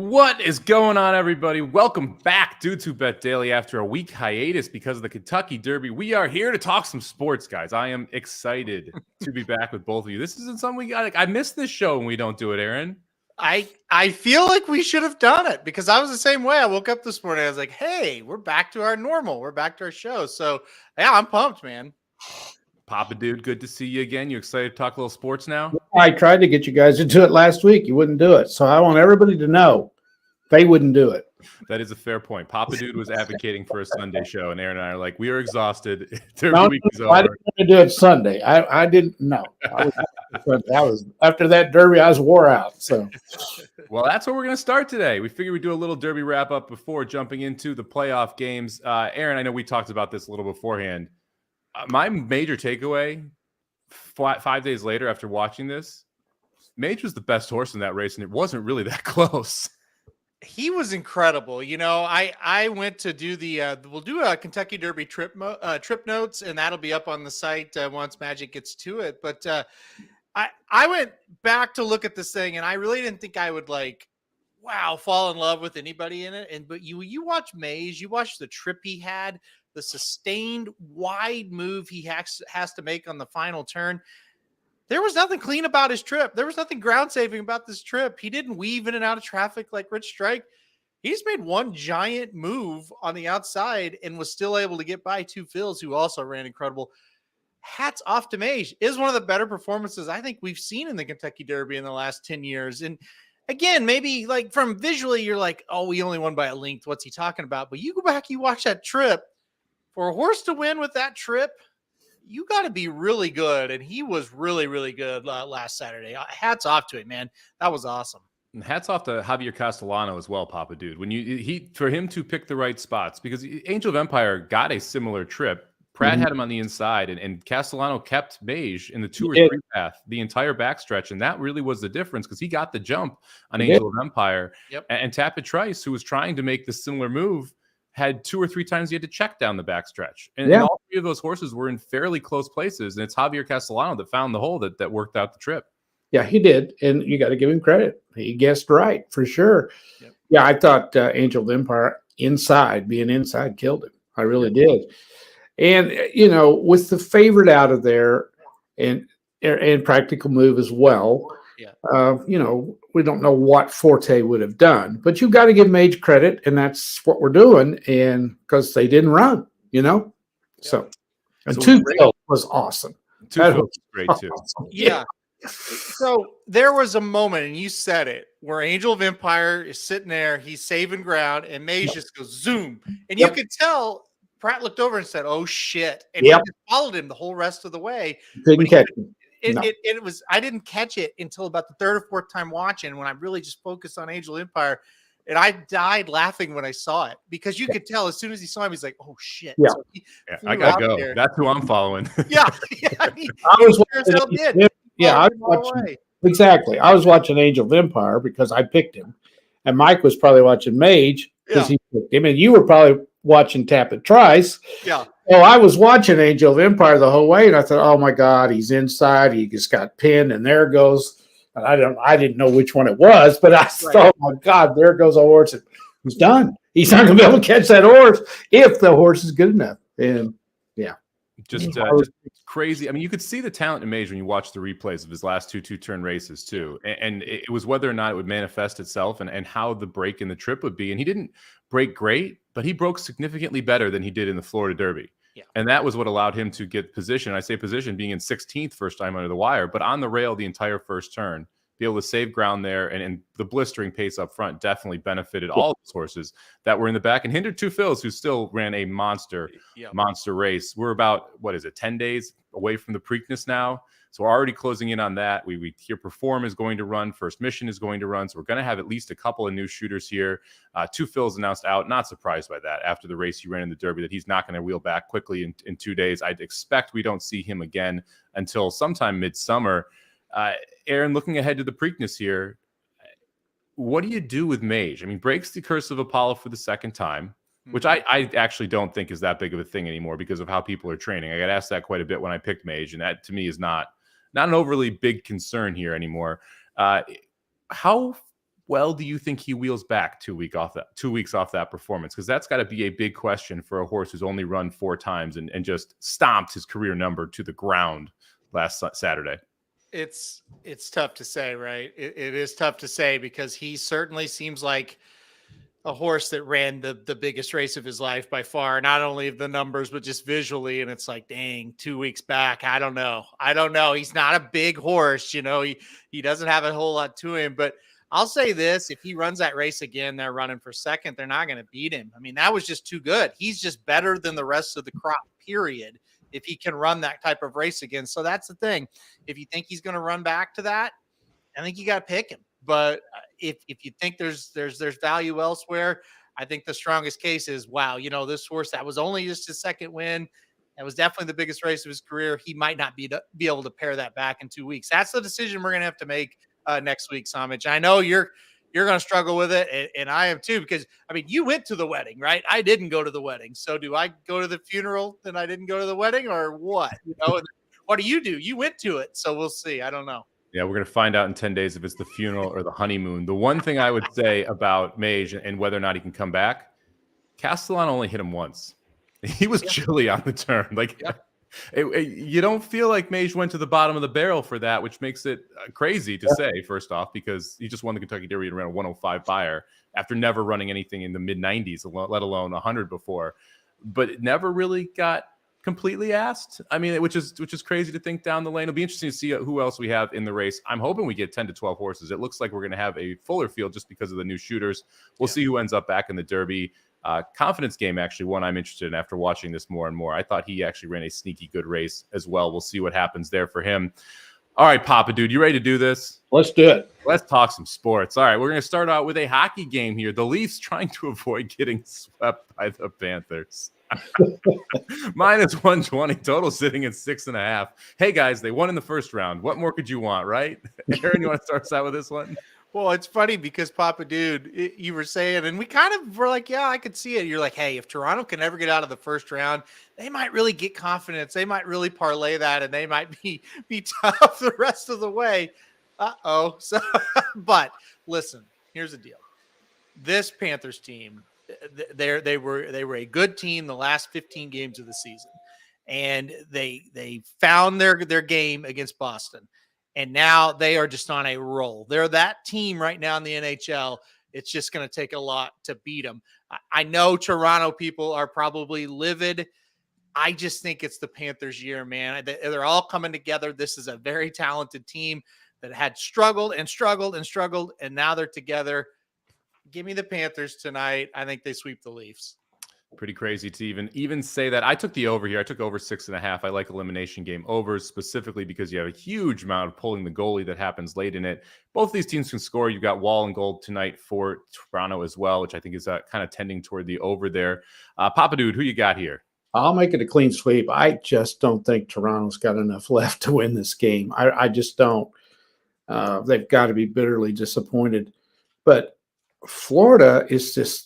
What is going on, everybody? Welcome back to Bet Daily after a week hiatus because of the Kentucky Derby. We are here to talk some sports, guys. I am excited to be back with both of you. This isn't something we got. I miss this show when we don't do it, Aaron. I feel like we should have done it because I was the same way. I woke up this morning. I was like, hey, we're back to our normal. We're back to our show. So, yeah, I'm pumped, man. Papa Dude, good to see you again. You excited to talk a little sports now? I tried to get you guys to do it last week. You wouldn't do it. So I want everybody to know they wouldn't do it. That is a fair point. Papa Dude was advocating for a Sunday show, and Aaron and I are like, we are exhausted. Week is over. I didn't want to do it Sunday. I didn't know. I was after that Derby, I was wore out. So, well, that's where we're going to start today. We figured we'd do a little Derby wrap up before jumping into the playoff games. Aaron, I know we talked about this a little beforehand. My major takeaway 5 days later after watching this, Mage was the best horse in that race, and it wasn't really that close. He was incredible. You know, I went to do we'll do a Kentucky Derby trip notes, and that'll be up on the site once Magic gets to it. But I went back to look at this thing, and I really didn't think I would fall in love with anybody in it. But you watch Mays, you watch the trip he had, the sustained wide move he has to make on the final turn. There was nothing clean about his trip. There was nothing ground saving about this trip. He didn't weave in and out of traffic like Rich Strike. He just made one giant move on the outside and was still able to get by two Phils, who also ran incredible. Hats off to Mage. It is one of the better performances I think we've seen in the Kentucky Derby in the last 10 years. And again, maybe from visually, you're like, oh, we only won by a length. What's he talking about? But you go back, you watch that trip. For a horse to win with that trip, you got to be really good. And he was really, really good last Saturday. Hats off to him, man. That was awesome. And hats off to Javier Castellano as well, Papa Dude. For him to pick the right spots, because Angel of Empire got a similar trip. Pratt had him on the inside, and Castellano kept Mage in the 2 or 3 path the entire backstretch, and that really was the difference because he got the jump on Angel of Empire. Yep. And Tapit Trice, who was trying to make the similar move, had 2 or 3 times he had to check down the backstretch. And all 3 of those horses were in fairly close places. And it's Javier Castellano that found the hole that worked out the trip. Yeah, he did. And you got to give him credit. He guessed right for sure. Yep. Yeah, I thought Angel of Empire being inside killed him. I really did. And, with the favorite out of there and Practical Move as well, we don't know what Forte would have done, but you've got to give Mage credit, and that's what we're doing. And because they didn't run, so 2 Phils was awesome. 2 Phils was great too. Awesome. Yeah. So there was a moment, and you said it, where Angel of Empire is sitting there, he's saving ground, and Mage just goes zoom, and you could tell Pratt looked over and said, "Oh shit!" and he just followed him the whole rest of the way. Couldn't catch him. It was, I didn't catch it until about the 3rd or 4th time watching, when I really just focused on Angel Empire, and I died laughing when I saw it, because you could tell as soon as he saw him, he's like, "Oh shit!" Yeah, so I gotta go. There. That's who I'm following. Yeah, I was watching. Exactly. I was watching Angel of Empire because I picked him, and Mike was probably watching Mage because he picked him, and you were probably watching Tapit Trice. Yeah. So I was watching Angel of Empire the whole way, and I thought, "Oh my God, he's inside. He just got pinned, and there goes." And I didn't know which one it was, but I thought, "Oh my God, there goes a horse. He's done. He's not going to be able to catch that horse if the horse is good enough." And just crazy. I mean, you could see the talent in Mage when you watch the replays of his last 2 2-turn races too, and it was whether or not it would manifest itself and how the break in the trip would be. And he didn't break great, but he broke significantly better than he did in the Florida Derby. Yeah. And that was what allowed him to get position. I say position being in 16th first time under the wire, but on the rail the entire first turn, be able to save ground there, and the blistering pace up front definitely benefited all of those horses that were in the back and hindered 2 Phils, who still ran a monster race. We're about, 10 days away from the Preakness now. So we're already closing in on that. We hear Perform is going to run, First Mission is going to run. So we're going to have at least a couple of new shooters here. 2 Phils announced out. Not surprised by that. After the race he ran in the Derby, that he's not going to wheel back quickly in 2 days. I'd expect we don't see him again until sometime midsummer. Aaron, looking ahead to the Preakness here, what do you do with Mage? I mean, breaks the curse of Apollo for the 2nd time, which I actually don't think is that big of a thing anymore because of how people are training. I got asked that quite a bit when I picked Mage, and that to me is not an overly big concern here anymore. How well do you think he wheels back 2 weeks off that performance? Because that's got to be a big question for a horse who's only run 4 times and just stomped his career number to the ground last Saturday. It's tough to say, right? It is tough to say because he certainly seems like a horse that ran the biggest race of his life by far, not only the numbers, but just visually. And it's like, dang, 2 weeks back. I don't know. He's not a big horse. He doesn't have a whole lot to him, but I'll say this, if he runs that race again, they're running for second. They're not going to beat him. I mean, that was just too good. He's just better than the rest of the crop, period, if he can run that type of race again. So that's the thing. If you think he's going to run back to that, I think you got to pick him. But if you think there's value elsewhere, I think the strongest case is, wow, this horse that was only just his second win, that was definitely the biggest race of his career. He might not be able to pair that back in 2 weeks. That's the decision we're going to have to make next week, Somich. I know you're going to struggle with it, and I am too, because I mean, you went to the wedding, right? I didn't go to the wedding. So do I go to the funeral and I didn't go to the wedding, or what? What do? You went to it. So we'll see. I don't know. Yeah, we're going to find out in 10 days if it's the funeral or the honeymoon. The one thing I would say about Mage and whether or not he can come back, Castellan only hit him once. He was chilly on the turn. You don't feel like Mage went to the bottom of the barrel for that, which makes it crazy to say, first off, because he just won the Kentucky Derby and ran a 105 buyer after never running anything in the mid-90s, let alone 100 before. But it never really got completely asked. I mean, which is crazy to think down the lane. It'll be interesting to see who else we have in the race. I'm hoping we get 10 to 12 horses. It looks like we're going to have a fuller field just because of the new shooters. We'll see who ends up back in the Derby. Confidence Game, actually, one I'm interested in after watching this more and more. I thought he actually ran a sneaky good race as well. We'll see what happens there for him. All right, Papa Dude, you ready to do this? Let's do it. Let's talk some sports. All right, we're going to start out with a hockey game here. The Leafs trying to avoid getting swept by the Panthers. Minus 120, total sitting at 6.5. Hey, guys, they won in the first round. What more could you want, right? Aaron, you want to start us out with this one? Well, it's funny because Papa Dude, you were saying, and we kind of were like, yeah, I could see it. You're like, hey, if Toronto can ever get out of the first round, they might really get confidence. They might really parlay that, and they might be tough the rest of the way. So, but listen, here's the deal. This Panthers team, they were a good team the last 15 games of the season, and they found their game against Boston. And now they are just on a roll. They're that team right now in the NHL. It's just going to take a lot to beat them. I know Toronto people are probably livid. I just think it's the Panthers' year, man. They're all coming together. This is a very talented team that had struggled, and now they're together. Give me the Panthers tonight. I think they sweep the Leafs. Pretty crazy to even say that. I took the over here. I took over 6.5. I like elimination game overs specifically because you have a huge amount of pulling the goalie that happens late in it. Both these teams can score. You've got Wall and Gold tonight for Toronto as well, which I think is kind of tending toward the over there. Papa Dude, who you got here? I'll make it a clean sweep. I just don't think Toronto's got enough left to win this game. I just don't. They've got to be bitterly disappointed. But Florida is just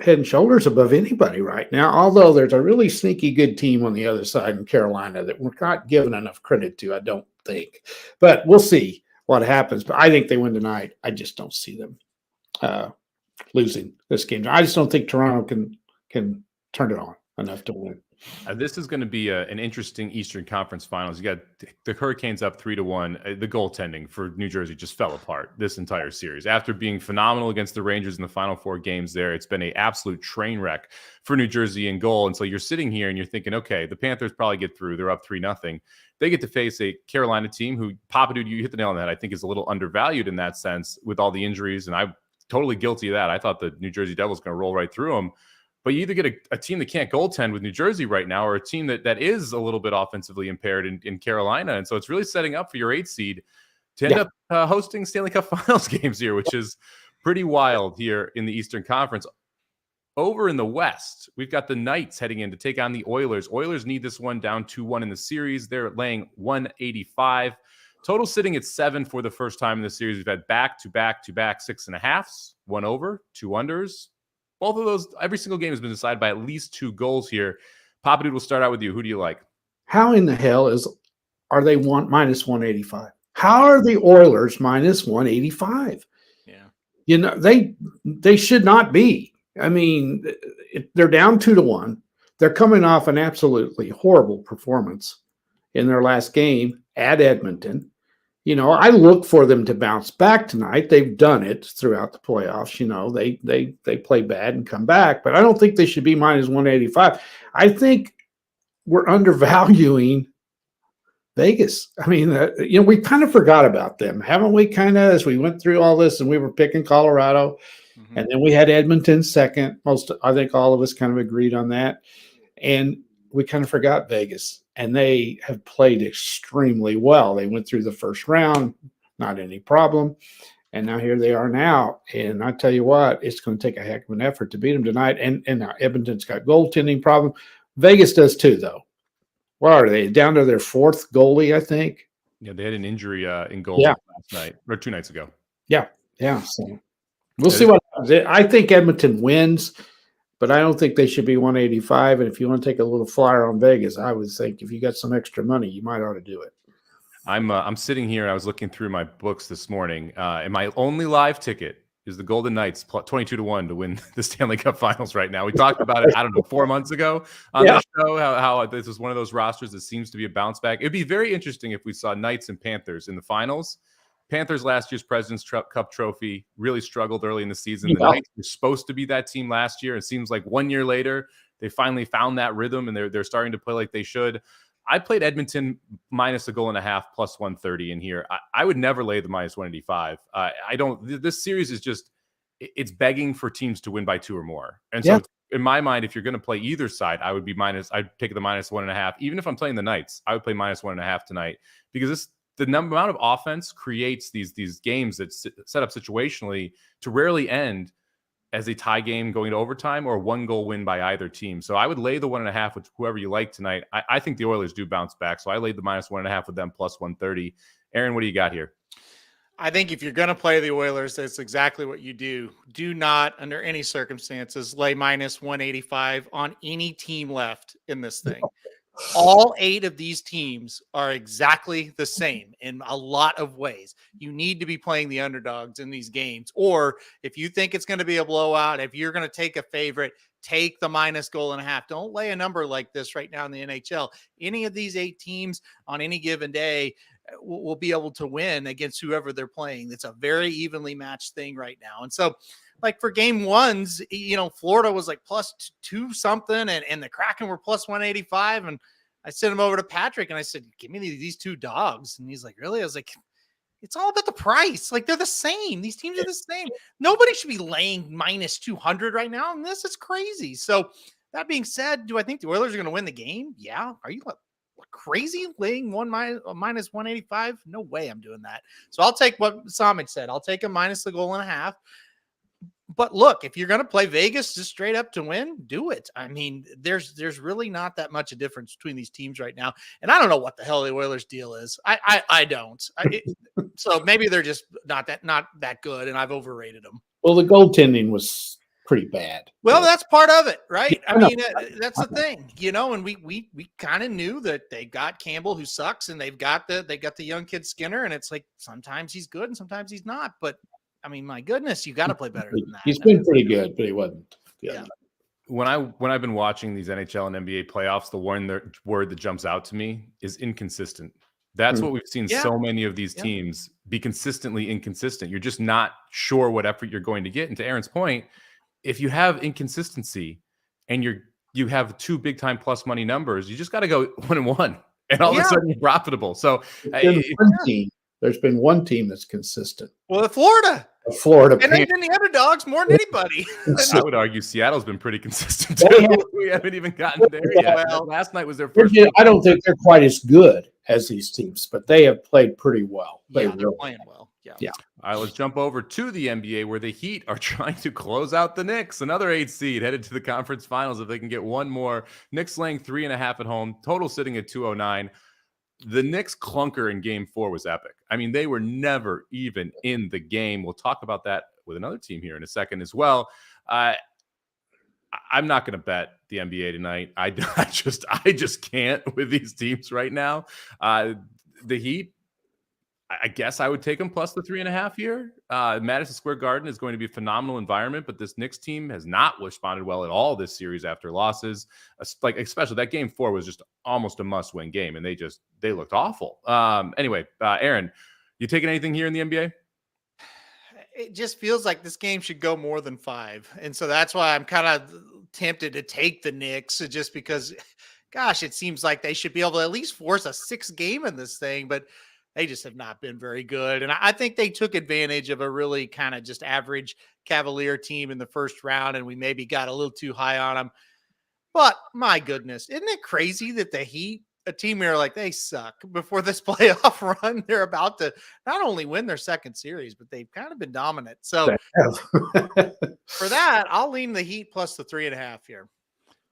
head and shoulders above anybody right now, although there's a really sneaky good team on the other side in Carolina that we're not given enough credit to, I don't think. But we'll see what happens. But I think they win tonight. I just don't see them losing this game. I just don't think Toronto can turn it on enough to win. This is going to be an interesting Eastern Conference Finals. You got the Hurricanes up 3-1. The goaltending for New Jersey just fell apart this entire series. After being phenomenal against the Rangers in the final 4 games there, it's been an absolute train wreck for New Jersey in goal. And so you're sitting here and you're thinking, okay, the Panthers probably get through. They're up 3-0. They get to face a Carolina team who, Papa Dude, you hit the nail on that. I think is a little undervalued in that sense with all the injuries. And I'm totally guilty of that. I thought the New Jersey Devils going to roll right through them. But you either get a team that can't goaltend with New Jersey right now or a team that is a little bit offensively impaired in Carolina. And so it's really setting up for your 8 seed to end up hosting Stanley Cup Finals games here, which is pretty wild here in the Eastern Conference. Over in the West, we've got the Knights heading in to take on the Oilers. Oilers need this one down 2-1 in the series. They're laying 185. Total sitting at 7 for the first time in the series. We've had back-to-back 6.5s, 1 over, 2 unders. Both of those, every single game has been decided by at least 2 goals here. Papa Dude, we'll start out with you. Who do you like? How in the hell are they minus 185? How are the Oilers minus 185? Yeah. They should not be. I mean, they're down 2-1. They're coming off an absolutely horrible performance in their last game at Edmonton. I look for them to bounce back tonight. They've done it throughout the playoffs. They play bad and come back, but I don't think they should be minus 185. I think we're undervaluing Vegas. I mean, we kind of forgot about them, haven't we? Kind of, as we went through all this, and we were picking Colorado, and then we had Edmonton second. I think all of us kind of agreed on that, and we kind of forgot Vegas. And they have played extremely well. They went through the first round, not any problem, and now here they are now. And I tell you what, it's going to take a heck of an effort to beat them tonight. And now Edmonton's got goaltending problem. Vegas does too, though. What are they, down to their fourth goalie, I think? Yeah, they had an injury in goal last night or 2 nights ago. Yeah. So we'll see what happens. I think Edmonton wins, but I don't think they should be 185. And if you want to take a little flyer on Vegas, I would think if you got some extra money, you might ought to do it. I'm sitting here. I was looking through my books this morning, and my only live ticket is the Golden Knights 22-1 to win the Stanley Cup Finals right now. We talked about it, 4 months ago on the show, how this is one of those rosters that seems to be a bounce back. It'd be very interesting if we saw Knights and Panthers in the finals. Panthers last year's President's Cup trophy really struggled early in the season. The Knights were supposed to be that team last year. It seems like 1 year later, they finally found that rhythm, and they're starting to play like they should. I played Edmonton minus a goal and a half plus 130 in here. I would never lay the minus 185. This series is just, it's begging for teams to win by 2 or more. And so in my mind, if you're going to play either side, I'd take the minus 1.5. Even if I'm playing the Knights, I would play minus 1.5 tonight, because the amount of offense creates these games that set up situationally to rarely end as a tie game going to overtime or a 1-goal win by either team. So I would lay the 1.5 with whoever you like tonight. I think the Oilers do bounce back, so I laid the minus 1.5 with them plus 130. Aaron, what do you got here? I think if you're going to play the Oilers, that's exactly what you do. Do not, under any circumstances, lay minus 185 on any team left in this thing. All 8 of these teams are exactly the same in a lot of ways. You need to be playing the underdogs in these games. Or if you think it's going to be a blowout, if you're going to take a favorite, take the minus goal and a half. Don't lay a number like this right now in the NHL. Any of these 8 teams on any given day will be able to win against whoever they're playing. It's a very evenly matched thing right now. And so, like for game ones, Florida was like plus 2 something, and the Kraken were plus 185. And I sent him over to Patrick and I said, give me these 2 dogs. And he's like, really? I was like, it's all about the price. Like, they're the same. These teams are the same. Nobody should be laying minus 200 right now. And this is crazy. So that being said, do I think the Oilers are going to win the game? Yeah. Are you crazy laying minus 185? No way I'm doing that. So I'll take what Somich said. I'll take a minus the goal and a half. But look, if you're going to play Vegas just straight up to win, do it. I mean, there's really not that much a difference between these teams right now. And I don't know what the hell the Oilers deal is. I don't. So maybe they're just not that good, and I've overrated them. Well, the goaltending was pretty bad. Well, that's part of it, right? I mean, that's the thing, and we kind of knew that they got Campbell, who sucks, and they got the young kid Skinner, and it's like sometimes he's good and sometimes he's not. But I mean, my goodness, you got to play better than that. He's been pretty good, but he wasn't. Yeah. When I've been watching these NHL and NBA playoffs, the word that jumps out to me is inconsistent. That's what we've seen so many of these teams be consistently inconsistent. You're just not sure what effort you're going to get. And to Aaron's point, if you have inconsistency and you have 2 big time plus money numbers, you just got to go 1-1, and all of a sudden you're profitable. So there's been one team that's consistent. Well, Florida. And they've been the underdogs more than anybody. I would argue Seattle's been pretty consistent too. We haven't even gotten there yet. Well, last night was their first. I don't think they're quite as good as these teams, but they have played pretty well. They're playing well. Yeah. All right, let's jump over to the NBA, where the Heat are trying to close out the Knicks, another 8 seed headed to the conference finals if they can get one more. Knicks laying 3.5 at home, total sitting at 209. The Knicks clunker in game 4 was epic. I mean, they were never even in the game. We'll talk about that with another team here in a second as well. I'm not going to bet the NBA tonight. I just can't with these teams right now. The Heat, I guess I would take them plus the 3.5 here. Madison Square Garden is going to be a phenomenal environment, but this Knicks team has not responded well at all this series after losses. Like especially that game 4 was just almost a must-win game, and they looked awful. Anyway, Aaron, you taking anything here in the NBA? It just feels like this game should go more than 5, and so that's why I'm kind of tempted to take the Knicks, just because, gosh, it seems like they should be able to at least force a 6 game in this thing, but they just have not been very good. And I think they took advantage of a really kind of just average Cavalier team in the first round, and we maybe got a little too high on them. But my goodness, isn't it crazy that the Heat, a team where like they suck, before this playoff run, they're about to not only win their second series, but they've kind of been dominant. So for that, I'll lean the Heat plus the 3.5 here.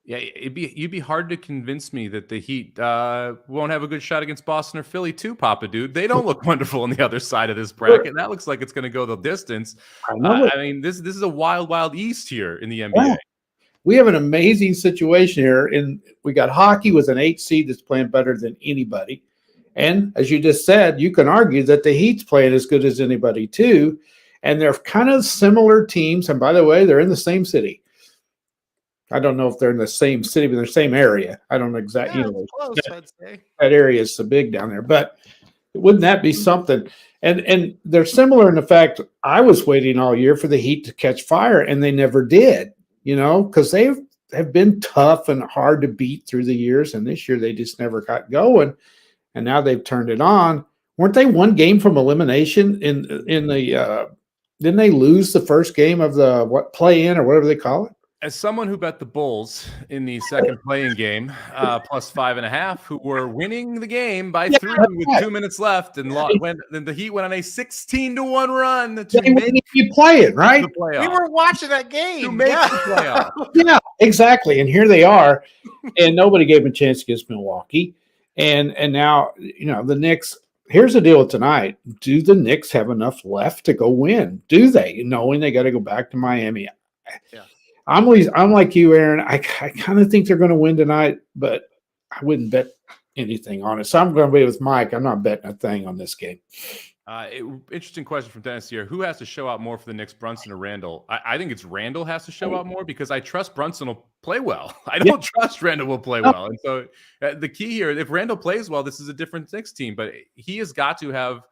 Yeah, you'd be hard to convince me that the Heat won't have a good shot against Boston or Philly too, Papa Dude. They don't look wonderful on the other side of this bracket. That looks like it's going to go the distance. I mean, this is a wild East here in the NBA. Yeah. We have an amazing situation here. We got hockey with an 8 seed that's playing better than anybody. And as you just said, you can argue that the Heat's playing as good as anybody too. And they're kind of similar teams. And by the way, they're in the same city. I don't know if they're in the same city, but they're the same area. I don't know exactly. Yeah, close, I'd say. That area is so big down there. But wouldn't that be something? And they're similar in the fact I was waiting all year for the Heat to catch fire, and they never did, because they have been tough and hard to beat through the years. And this year they just never got going. And now they've turned it on. Weren't they one game from elimination in the didn't they lose the first game of the play-in or whatever they call it? As someone who bet the Bulls in the second playing game, plus 5.5, who were winning the game by 3 with 2 minutes left, and then the Heat went on a 16-1 run to you play it, right? The playoff. We were watching that game to make the playoff. Yeah, exactly. And here they are, and nobody gave them a chance against Milwaukee. And now, the Knicks. Here's the deal with tonight. Do the Knicks have enough left to go win? Do they? Knowing they got to go back to Miami. Yeah. I'm like you, Aaron. I kind of think they're going to win tonight, but I wouldn't bet anything on it. So I'm going to be with Mike. I'm not betting a thing on this game. Interesting question from Dennis here. Who has to show out more for the Knicks, Brunson or Randall? I think it's Randall has to show out more because I trust Brunson will play well. I don't trust Randall will play well. And so the key here, if Randall plays well, this is a different Knicks team, but he has got to have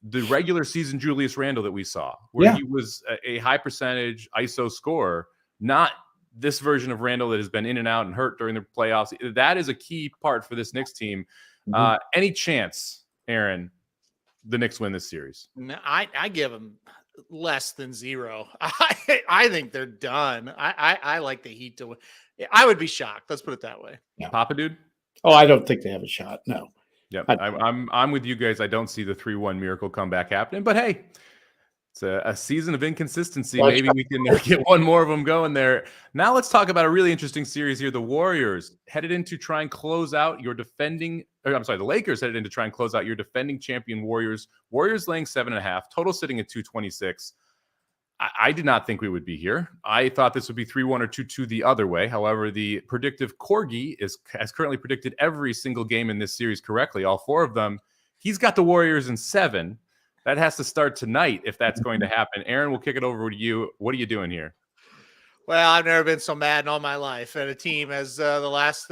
the regular season Julius Randle that we saw, where he was a high percentage ISO scorer, not this version of Randall that has been in and out and hurt during the playoffs. That is a key part for this Knicks team. Any chance, Aaron, the Knicks win this series? No, I give them less than 0. I think they're done. I like the Heat to win. I would be shocked. Let's put it that way. Yeah. Papa Dude? Oh, I don't think they have a shot. No. Yep. I'm with you guys. I don't see the 3-1 miracle comeback happening, but hey, it's a season of inconsistency. Maybe we can get one more of them going there. Now let's talk about a really interesting series here. The Warriors headed in to try and close out your the Lakers headed in to try and close out your defending champion Warriors. Warriors laying 7.5, total sitting at 226. I did not think we would be here. I thought this would be 3-1 or 2-2 the other way. However, the predictive Corgi has currently predicted every single game in this series correctly, all 4 of them. He's got the Warriors in 7. That has to start tonight if that's going to happen. Aaron, we'll kick it over to you. What are you doing here? Well, I've never been so mad in all my life at a team as the last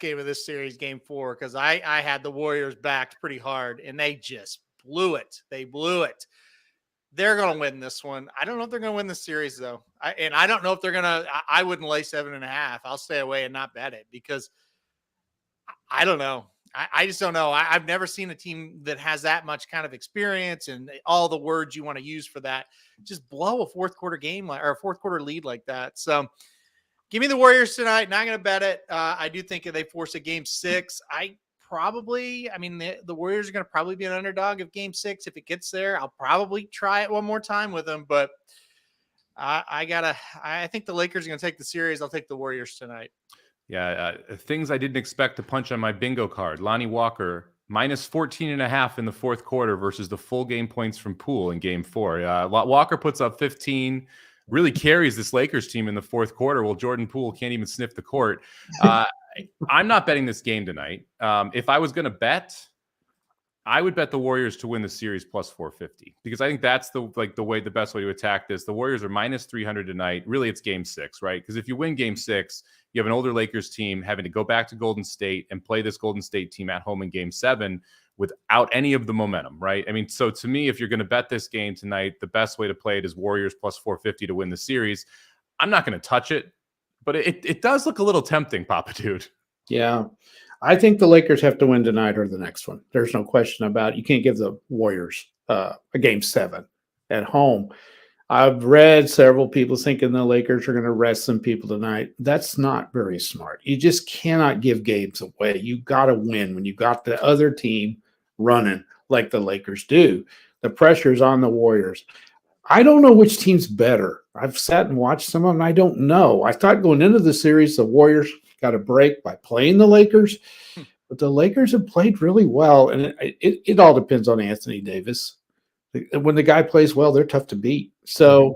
game of this series, game 4, because I had the Warriors backed pretty hard, and they just blew it. They blew it. They're going to win this one. I don't know if they're going to win the series, though. I don't know if they're going to – I wouldn't lay 7.5. I'll stay away and not bet it because I don't know. I just don't know. I've never seen a team that has that much kind of experience and all the words you want to use for that just blow a fourth quarter game or a fourth quarter lead like that. So give me the Warriors tonight. Not going to bet it. I do think if they force a game 6, the Warriors are going to probably be an underdog of game 6. If it gets there, I'll probably try it one more time with them. But I think the Lakers are going to take the series. I'll take the Warriors tonight. Yeah, things I didn't expect to punch on my bingo card. Lonnie Walker, minus 14.5 in the fourth quarter versus the full game points from Poole in game 4. Walker puts up 15, really carries this Lakers team in the fourth quarter. Well, Jordan Poole can't even sniff the court. I'm not betting this game tonight. If I was going to bet, I would bet the Warriors to win the series plus 450 because I think that's the best way to attack this. The Warriors are minus 300 tonight. Really, it's game 6, right? Because if you win game 6, you have an older Lakers team having to go back to Golden State and play this Golden State team at home in game 7 without any of the momentum, right? I mean, so to me, if you're going to bet this game tonight, the best way to play it is Warriors plus 450 to win the series. I'm not going to touch it, but it does look a little tempting, Papa Dude. Yeah. I think the Lakers have to win tonight or the next one. There's no question about it. You can't give the Warriors a game 7 at home. I've read several people thinking the Lakers are going to rest some people tonight. That's not very smart. You just cannot give games away. You got to win when you got the other team running like the Lakers do. The pressure's on the Warriors. I don't know which team's better. I've sat and watched some of them. I don't know. I thought going into the series, the Warriors got a break by playing the Lakers, but the Lakers have played really well, and it all depends on Anthony Davis. When the guy plays well, they're tough to beat. So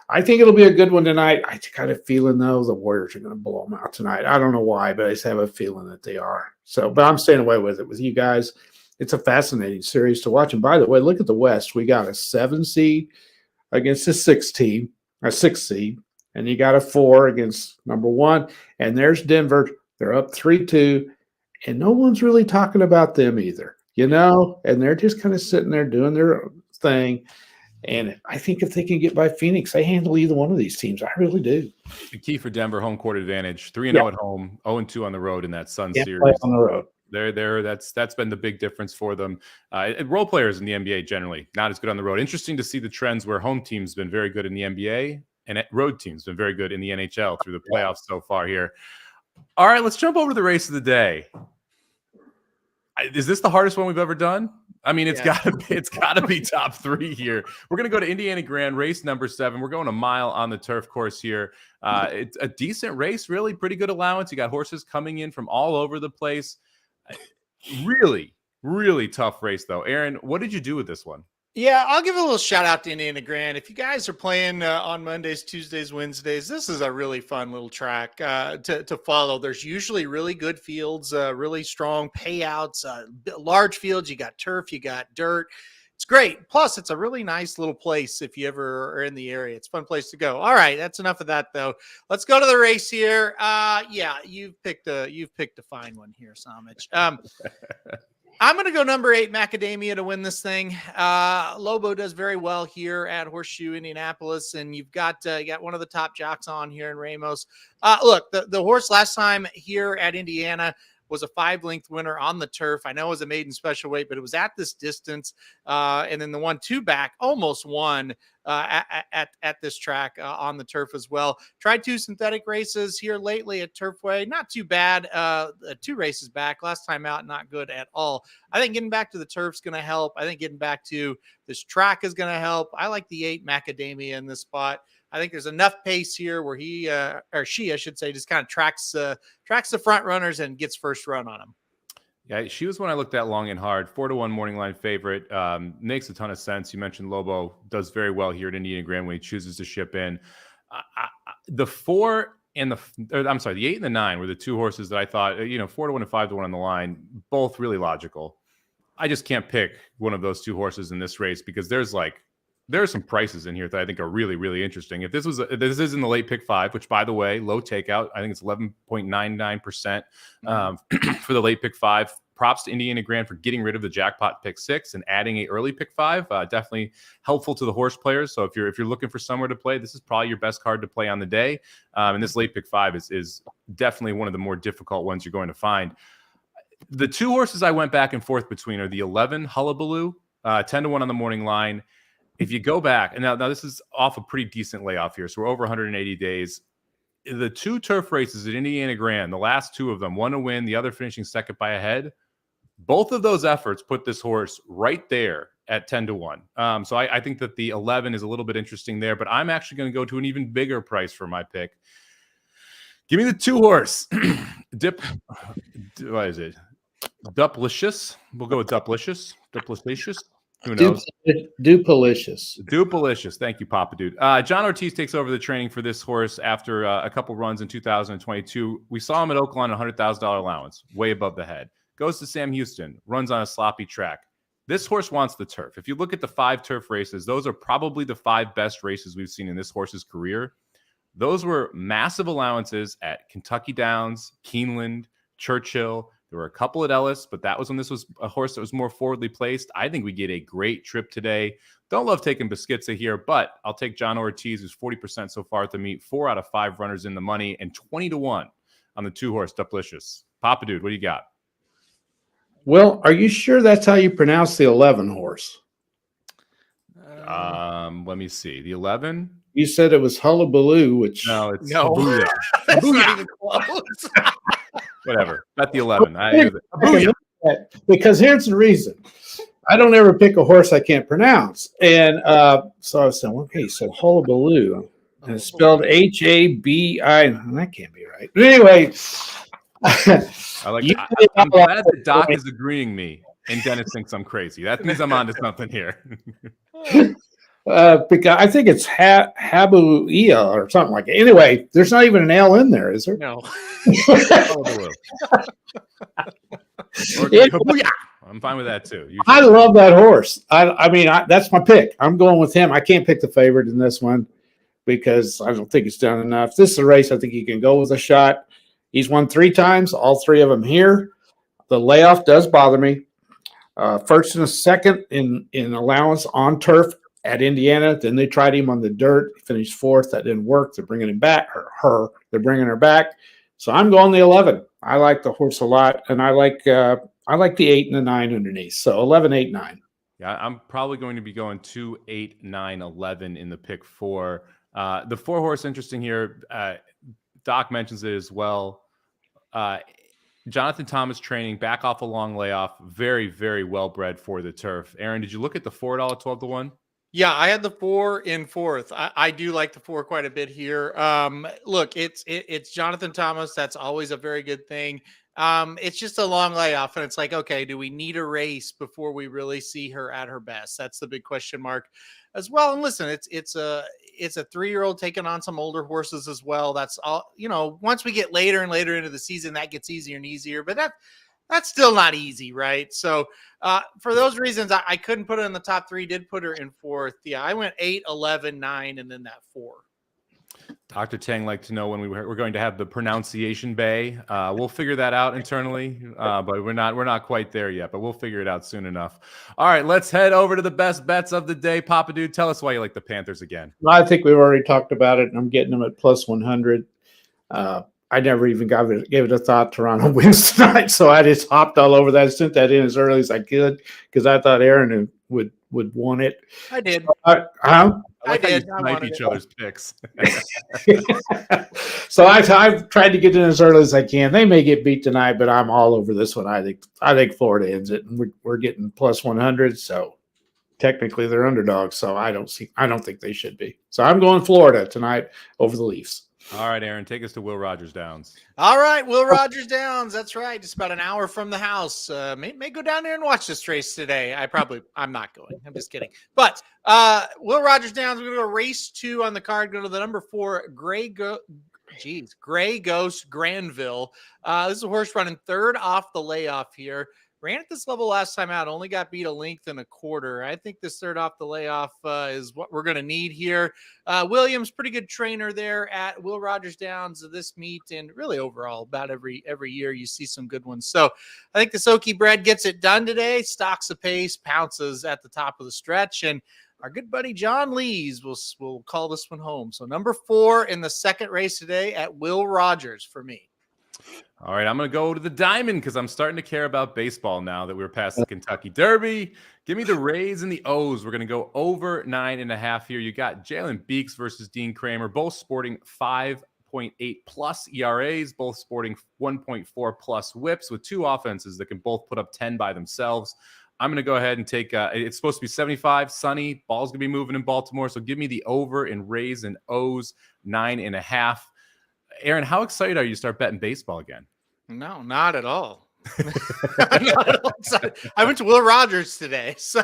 I think it'll be a good one tonight. I got a feeling, though, the Warriors are going to blow them out tonight. I don't know why, but I just have a feeling that they are. So, but I'm staying away with it with you guys. It's a fascinating series to watch. And by the way, look at the West. We got a 7 seed against a 6 seed. And you got a 4 against number 1. And there's Denver. They're up 3-2. And no one's really talking about them either, And they're just kind of sitting there doing their thing. And I think if they can get by Phoenix, they handle either one of these teams. I really do. The key for Denver, home court advantage. 3-0 at home, 0-2 on the road in that Sun series. Play on the road. That's been the big difference for them. Role players in the NBA generally not as good on the road. Interesting to see the trends where home teams been very good in the NBA and road teams been very good in the NHL through the playoffs so far here. All right, let's jump over to the race of the day. Is this the hardest one we've ever done? I mean, it's got to be top 3 here. We're going to go to Indiana Grand, race number 7. We're going a mile on the turf course here. It's a decent race, really pretty good allowance. You got horses coming in from all over the place. Really, really tough race, though. Aaron, what did you do with this one? Yeah, I'll give a little shout out to Indiana Grand. If you guys are playing on Mondays, Tuesdays, Wednesdays, this is a really fun little track to follow. There's usually really good fields, really strong payouts, large fields. You got turf, you got dirt. It's great. Plus, it's a really nice little place if you ever are in the area. It's a fun place to go. All right, that's enough of that, though. Let's go to the race here. Yeah, you've picked a fine one here, Somich. I'm going to go number 8, Macadamia, to win this thing. Lobo does very well here at Horseshoe, Indianapolis, and you got one of the top jocks on here in Ramos. Look, the horse last time here at Indiana was a 5-length winner on the turf. I know it was a maiden special weight, but it was at this distance. And then the 1-2 back almost won at this track on the turf as well. Tried 2 synthetic races here lately at Turfway. Not too bad. 2 races back. Last time out, not good at all. I think getting back to the turf's going to help. I think getting back to this track is going to help. I like the 8 Macadamia in this spot. I think there's enough pace here where he or she, I should say, just kind of tracks the front runners and gets first run on them. Yeah, she was one I looked at long and hard. 4-1 morning line favorite. Makes a ton of sense. You mentioned Lobo does very well here at Indiana Grand when he chooses to ship in. The 4 and the 8 and the 9 were the 2 horses that I thought, 4-1 and 5-1 on the line, both really logical. I just can't pick one of those 2 horses in this race because there are some prices in here that I think are really, really interesting. If this is in the late pick 5, which by the way, low takeout, I think it's 11.99% for the late pick 5. Props to Indiana Grand for getting rid of the jackpot pick 6 and adding a early pick 5. Definitely helpful to the horse players. So if you're looking for somewhere to play, this is probably your best card to play on the day. And this late pick 5 is definitely one of the more difficult ones you're going to find. The 2 horses I went back and forth between are the 11 Hullabaloo, 10-1 on the morning line. If you go back, and now this is off a pretty decent layoff here, so we're over 180 days. The 2 turf races at Indiana Grand, the last 2 of them, one to win, the other finishing second by a head, both of those efforts put this horse right there at 10-1. So I think that the 11 is a little bit interesting there, but I'm actually going to go to an even bigger price for my pick. Give me the 2 horse. What is it? Duplicious. We'll go with Duplicious. Duplicious. Who knows? Dupalicious. Thank you, Papa Dude. John Ortiz takes over the training for this horse after a couple runs in 2022. We saw him at Oakland, $100,000 allowance, way above the head. Goes to Sam Houston, runs on a sloppy track. This horse wants the turf. If you look at the 5 turf races, those are probably the 5 best races we've seen in this horse's career. Those were massive allowances at Kentucky Downs, Keeneland, Churchill. There were a couple at Ellis, but that was when this was a horse that was more forwardly placed. I think we get a great trip today. Don't love taking Beskiza here, but I'll take John Ortiz, who's 40% so far at the meet, 4 out of 5 runners in the money, and 20-1 on the 2-horse Duplicious. Papa Dude, what do you got? Well, are you sure that's how you pronounce the 11 horse? Let me see. The 11? You said it was Hullabaloo, which No, it's No. Booyah. That's not even close. Whatever. Bet the 11. because here's the reason. I don't ever pick a horse I can't pronounce. And so I was saying, okay, so Hullabaloo. And it's spelled H-A-B-I. That can't be right. But anyway. I'm glad that Doc is agreeing me and Dennis thinks I'm crazy. That means I'm onto something here. Because I think it's Habuia or something like that. Anyway, there's not even an L in there, is there? No. I'm fine with that too. I love that horse. I mean, that's my pick. I'm going with him. I can't pick the favorite in this one because I don't think it's done enough. This is a race I think he can go with a shot. He's won 3 times, all 3 of them here. The layoff does bother me. First and a second in allowance on turf at Indiana. Then they tried him on the dirt. He finished 4th. That didn't work. They're bringing him back. They're bringing her back. So I'm going the 11. I like the horse a lot, and I like the 8 and the 9 underneath. So 11, 8, 9. Yeah, I'm probably going to be going 2, 8, 9, 11 in the pick 4. The 4-horse interesting here. Doc mentions it as well. Jonathan Thomas training back off a long layoff. Very, very well bred for the turf. Aaron, did you look at the 4 at all at 12-1? Yeah, I had the 4 in 4th. I do like the 4 quite a bit here. Look, it's Jonathan Thomas. That's always a very good thing. It's just a long layoff, and it's like, okay, do we need a race before we really see her at her best? That's the big question mark as well. And listen, it's a 3-year-old taking on some older horses as well. That's all, once we get later and later into the season, that gets easier and easier, but that's still not easy, right? So for those reasons, I couldn't put her in the top 3, did put her in 4th. Yeah, I went 8, 11, 9, and then that 4. Dr. Tang liked to know when we're going to have the pronunciation bay. We'll figure that out internally, but we're not quite there yet, but we'll figure it out soon enough. All right, let's head over to the best bets of the day. Papa Dude, tell us why you like the Panthers again. I think we've already talked about it, and I'm getting them at plus 100. I never even gave it a thought. Toronto wins tonight, so I just hopped all over that, sent that in as early as I could because I thought Aaron would want it. I did. I like I how did. you snipe each other's picks. So I've tried to get in as early as I can. They may get beat tonight, but I'm all over this one. I think Florida ends it, and we're getting plus 100. So technically they're underdogs. So I don't think they should be. So I'm going Florida tonight over the Leafs. All right, Aaron, take us to Will Rogers Downs. All right, Will Rogers Downs. That's right. Just about an hour from the house. May go down there and watch this race today. I'm not going. I'm just kidding. But Will Rogers Downs, we're going to go race 2 on the card. Go to the number 4, Gray Ghost Granville. This is a horse running 3rd off the layoff here. Ran at this level last time out, only got beat a length and a quarter. I think this 3rd off the layoff is what we're going to need here. Williams, pretty good trainer there at Will Rogers Downs of this meet, and really overall about every year you see some good ones. So I think the Soaky Bred gets it done today, stocks a pace, pounces at the top of the stretch, and our good buddy John Lees will call this one home. So number 4 in the 2nd race today at Will Rogers for me. All right, I'm going to go to the diamond because I'm starting to care about baseball now that we're past the Kentucky Derby. Give me the Rays and the O's. We're going to go over 9.5 here. You got Jalen Beeks versus Dean Kramer, both sporting 5.8 plus ERAs, both sporting 1.4 plus whips with 2 offenses that can both put up 10 by themselves. I'm going to go ahead and take it's supposed to be 75, sunny. Ball's going to be moving in Baltimore. So give me the over in Rays and O's 9.5. Aaron, how excited are you to start betting baseball again? No, not at all. Not at all. I went to Will Rogers today, so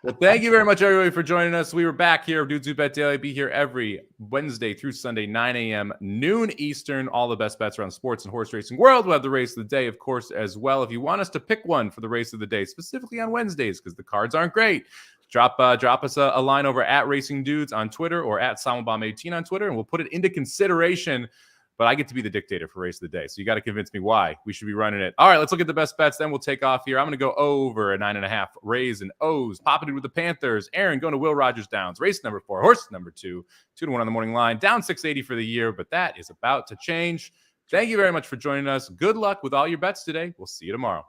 Well, thank you very much, everybody, for joining us. We were back here. Dudes Who Bet Daily. Be here every Wednesday through Sunday, 9 a.m., noon Eastern. All the best bets around sports and horse racing world. We'll have the race of the day, of course, as well. If you want us to pick one for the race of the day, specifically on Wednesdays, because the cards aren't great, drop us a line over at Racing Dudes on Twitter or at Somobomb18 on Twitter, and we'll put it into consideration. But I get to be the dictator for race of the day. So you got to convince me why we should be running it. All right, let's look at the best bets. Then we'll take off here. I'm going to go over a 9.5. Rays and O's. Popping it with the Panthers. Aaron going to Will Rogers Downs. Race number 4. Horse number 2. 2-1 on the morning line. Down 680 for the year, but that is about to change. Thank you very much for joining us. Good luck with all your bets today. We'll see you tomorrow.